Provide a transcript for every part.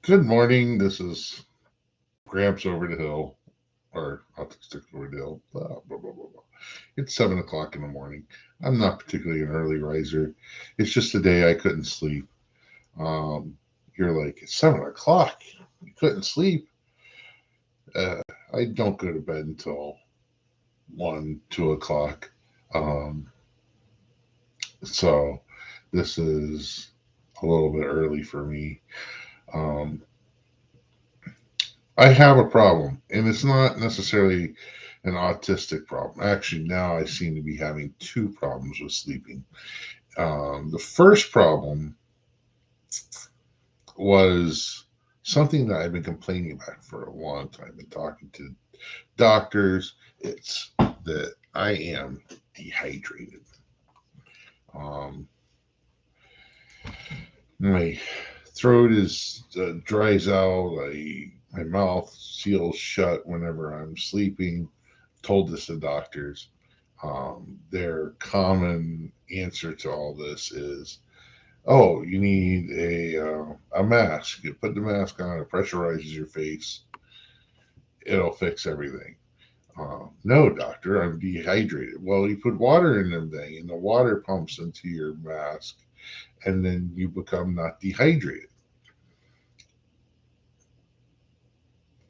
Good morning. This is Gramps over the hill, or Autistic over the hill. Blah, blah, blah, blah, blah. It's 7 o'clock in the morning. I'm not particularly an early riser. It's just a day I couldn't sleep. Um, you're like, it's 7 o'clock. You couldn't sleep. I don't go to bed until 1, 2 o'clock. Um, so this is a little bit early for me. Um, I have a problem, and it's not necessarily an autistic problem. Actually, now I seem to be having two problems with sleeping. The first problem was something that I've been complaining about for a long time, been talking to doctors. It's that I am dehydrated. Um, my throat is dries out. My mouth seals shut whenever I'm sleeping. Told this to doctors. Their common answer to all this is, "Oh, you need a mask. You put the mask on, it pressurizes your face. It'll fix everything." No, doctor, I'm dehydrated. Well, you put water in the thing, and the water pumps into your mask, and then you become not dehydrated.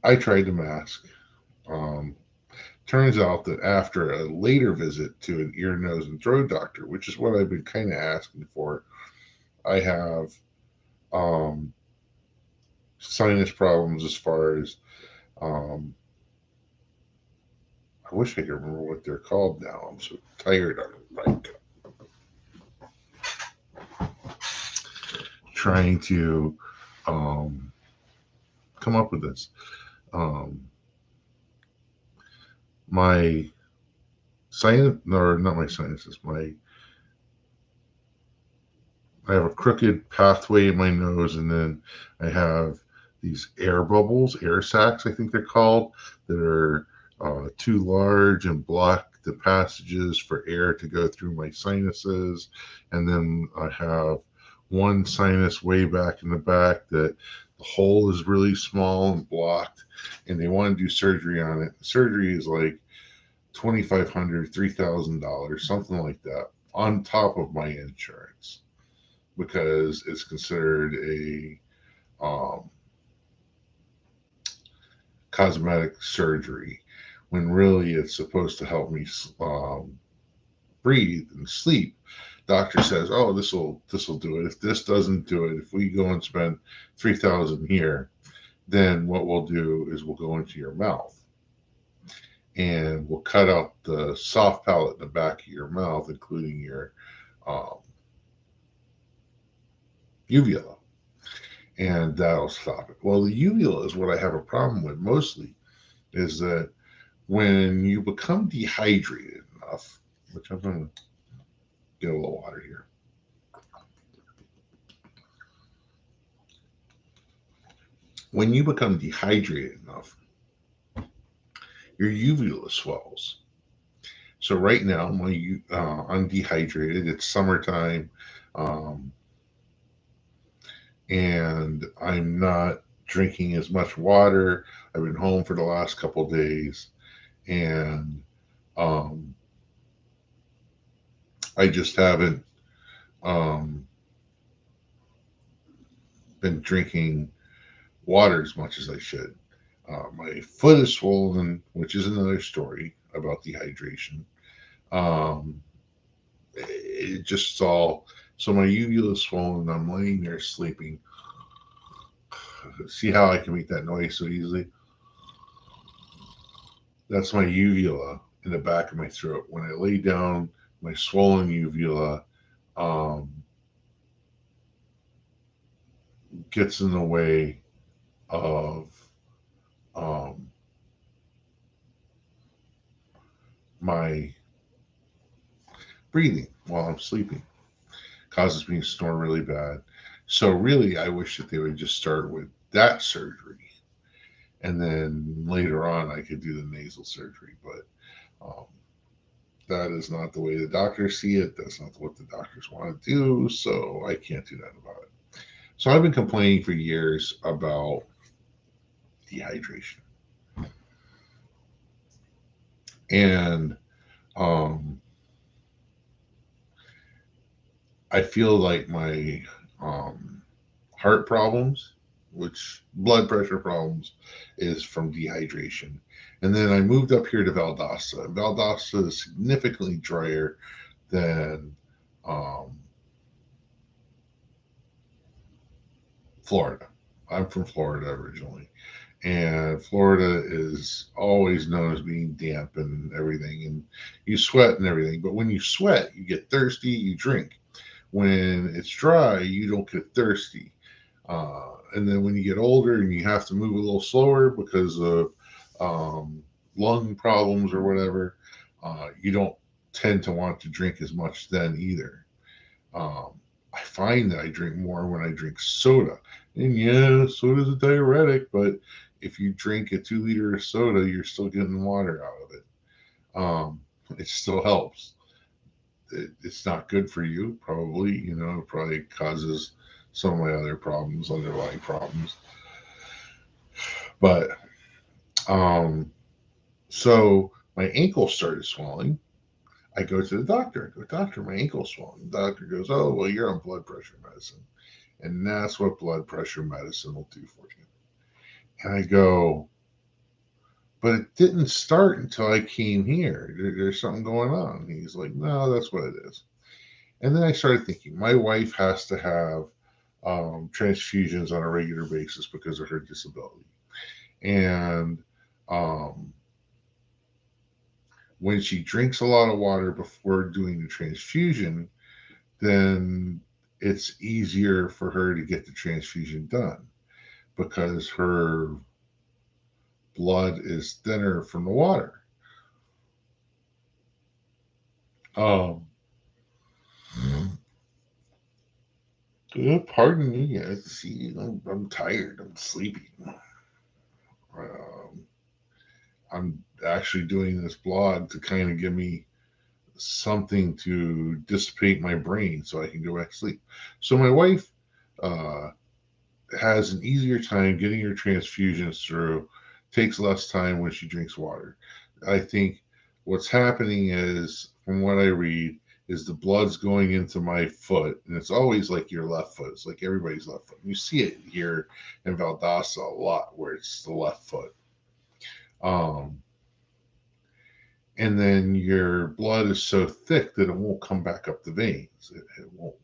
I tried the mask. Um, Turns out that after a later visit to an ear, nose, and throat doctor, which is what I've been kind of asking for, I have um, sinus problems as far as um, I wish I could remember what they're called now. I'm so tired of like trying to um, come up with this. Um, my sinus, or not my sinuses, my I have a crooked pathway in my nose, and then I have these air bubbles, air sacs, I think they're called, that are too large and block the passages for air to go through my sinuses. And then I have one sinus way back in the back that the hole is really small and blocked, and they want to do surgery on it. Surgery is like $2,500, $3,000, something like that, on top of my insurance because it's considered a um, cosmetic surgery when really it's supposed to help me breathe and sleep. Doctor says, "Oh, this will do it. If this doesn't do it, if we go and spend 3,000 here, then what we'll do is we'll go into your mouth and we'll cut out the soft palate in the back of your mouth, including your um, uvula, and that'll stop it." Well, the uvula is what I have a problem with mostly, is that when you become dehydrated enough, which I'm going to get a little water here. When you become dehydrated enough, your uvula swells. So right now, I'm dehydrated. It's summertime, um, and I'm not drinking as much water. I've been home for the last couple of days, and um, I just haven't um, been drinking water as much as I should. My foot is swollen, which is another story about dehydration. Um, it just all so my uvula is swollen. I'm laying there sleeping. See how I can make that noise so easily? That's my uvula in the back of my throat. When I lay down, my swollen uvula um, gets in the way of um, my breathing while I'm sleeping. Causes me to snore really bad. So really, I wish that they would just start with that surgery, and then later on I could do the nasal surgery. But that is not the way the doctors see it. That's not what the doctors want to do. So I can't do that about it. So I've been complaining for years about dehydration, and um, I feel like my um, heart problems, which blood pressure problems, is from dehydration. And then I moved up here to Valdosta. Valdosta is significantly drier than um, Florida. I'm from Florida originally, and Florida is always known as being damp and everything, and you sweat and everything. But when you sweat, you get thirsty, you drink. When it's dry, you don't get thirsty. And then when you get older and you have to move a little slower because of um, lung problems or whatever, you don't tend to want to drink as much then either. Um, I find that I drink more when I drink soda. And yeah, soda's a diuretic, but if you drink a 2 liter of soda, you're still getting water out of it. Um, it still helps. It's not good for you, probably. It probably causes some of my other problems, underlying problems. But um, so my ankle started swelling. I go to the doctor. I go, doctor, my ankle's swelling. The doctor goes, oh, well, you're on blood pressure medicine. And that's what blood pressure medicine will do for you. And I go, but it didn't start until I came here. There's something going on. And he's like, no, that's what it is. And then I started thinking, my wife has to have transfusions on a regular basis because of her disability. And um, when she drinks a lot of water before doing the transfusion, then it's easier for her to get the transfusion done because her blood is thinner from the water. Um, pardon me. See, I'm tired. I'm sleepy. Um, I'm actually doing this blog to kind of give me something to dissipate my brain so I can go back to sleep. So my wife uh, has an easier time getting her transfusions through, takes less time when she drinks water. I think what's happening is, from what I read, is the blood's going into my foot, and it's always like your left foot. It's like everybody's left foot. You see it here in Valdosta a lot, where it's the left foot. Um, and then your blood is so thick that it won't come back up the veins. It won't.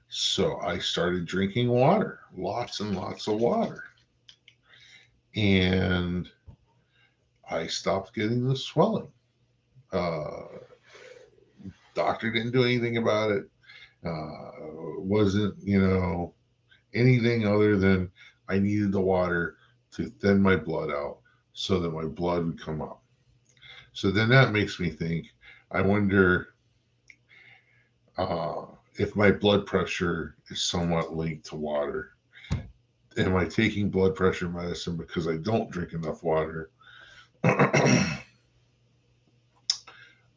So I started drinking water, lots and lots of water. And I stopped getting the swelling. Uh, Doctor didn't do anything about it. Wasn't, anything other than I needed the water to thin my blood out so that my blood would come up. So then that makes me think, I wonder uh, if my blood pressure is somewhat linked to water. Am I taking blood pressure medicine because I don't drink enough water?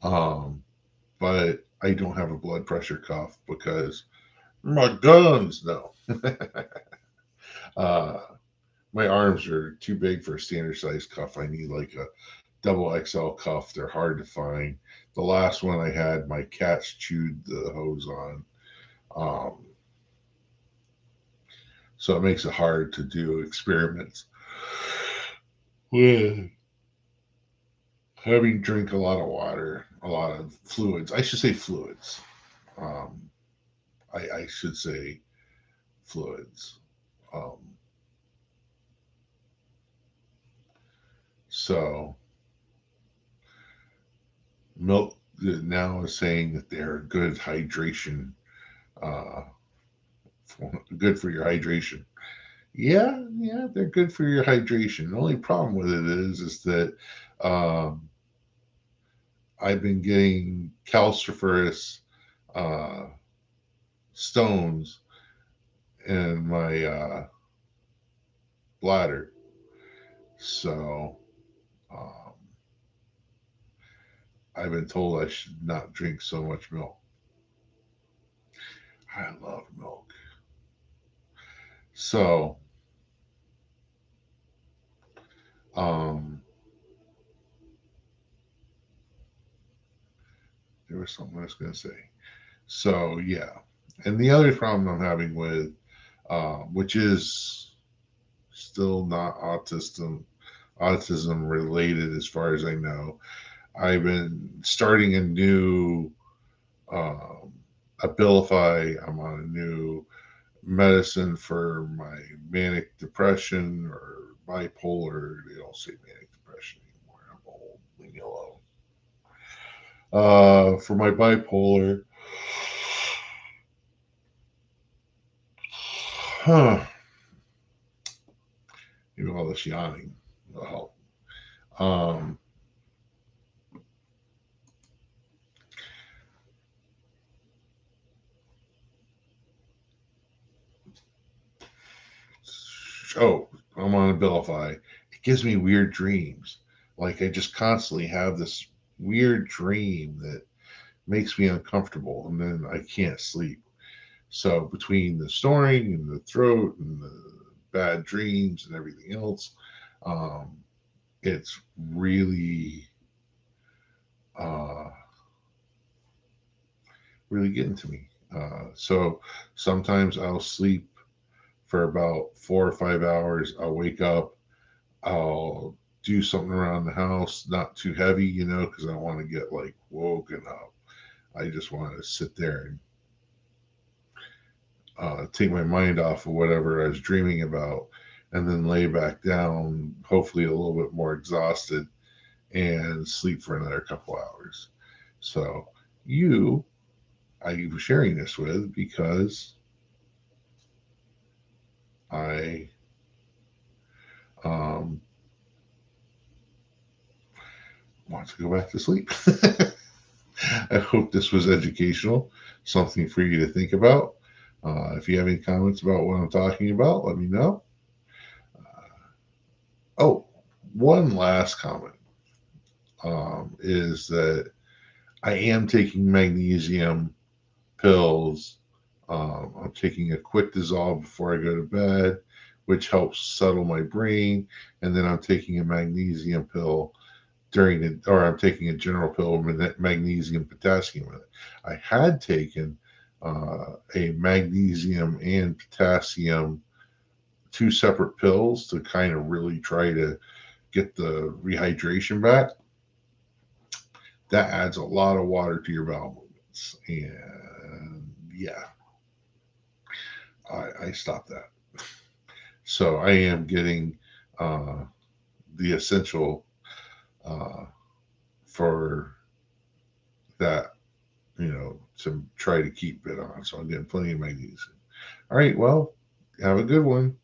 um, but I don't have a blood pressure cuff because my guns, no. uh, my arms are too big for a standard size cuff. I need like a double XL cuff. They're hard to find. The last one I had, my cats chewed the hose on. Um, so it makes it hard to do experiments with having drink a lot of water, a lot of fluids. I should say fluids. Um, I should say fluids. Um, so milk now is saying that they're good hydration, uh, good for your hydration. Yeah, yeah, they're good for your hydration. The only problem with it is that um, I've been getting calciferous uh, stones in my bladder. So um, I've been told I should not drink so much milk. I love milk. So, um, there was something I was going to say. So, yeah. And the other problem I'm having with, which is still not autism related as far as I know, I've been starting a new um, Abilify. I'm on a new medicine for my manic depression or bipolar. They don't say manic depression anymore. I'm old. Leave me alone. For my bipolar, huh? You know, all this yawning will help. Um, oh, I'm on Abilify. It gives me weird dreams. Like I just constantly have this weird dream that makes me uncomfortable, and then I can't sleep. So between the snoring and the throat and the bad dreams and everything else, um, it's really, uh, really getting to me. So sometimes I'll sleep for about 4 or 5 hours. I'll wake up. I'll do something around the house, not too heavy, because I don't want to get like woken up. I just want to sit there and take my mind off of whatever I was dreaming about, and then lay back down, hopefully a little bit more exhausted, and sleep for another couple hours. So, you, I was sharing this with because I um, want to go back to sleep. I hope this was educational, something for you to think about. If you have any comments about what I'm talking about, let me know. Oh, one last comment is that I am taking magnesium pills. I'm taking a quick dissolve before I go to bed, which helps settle my brain. And then I'm taking a magnesium pill or I'm taking a general pill with magnesium, potassium in it. I had taken a magnesium and potassium, two separate pills to kind of really try to get the rehydration back. That adds a lot of water to your bowel movements. And yeah, I stopped that. So I am getting uh, the essential uh, for that, to try to keep it on. So I'm getting plenty of magnesium. All right, well, have a good one.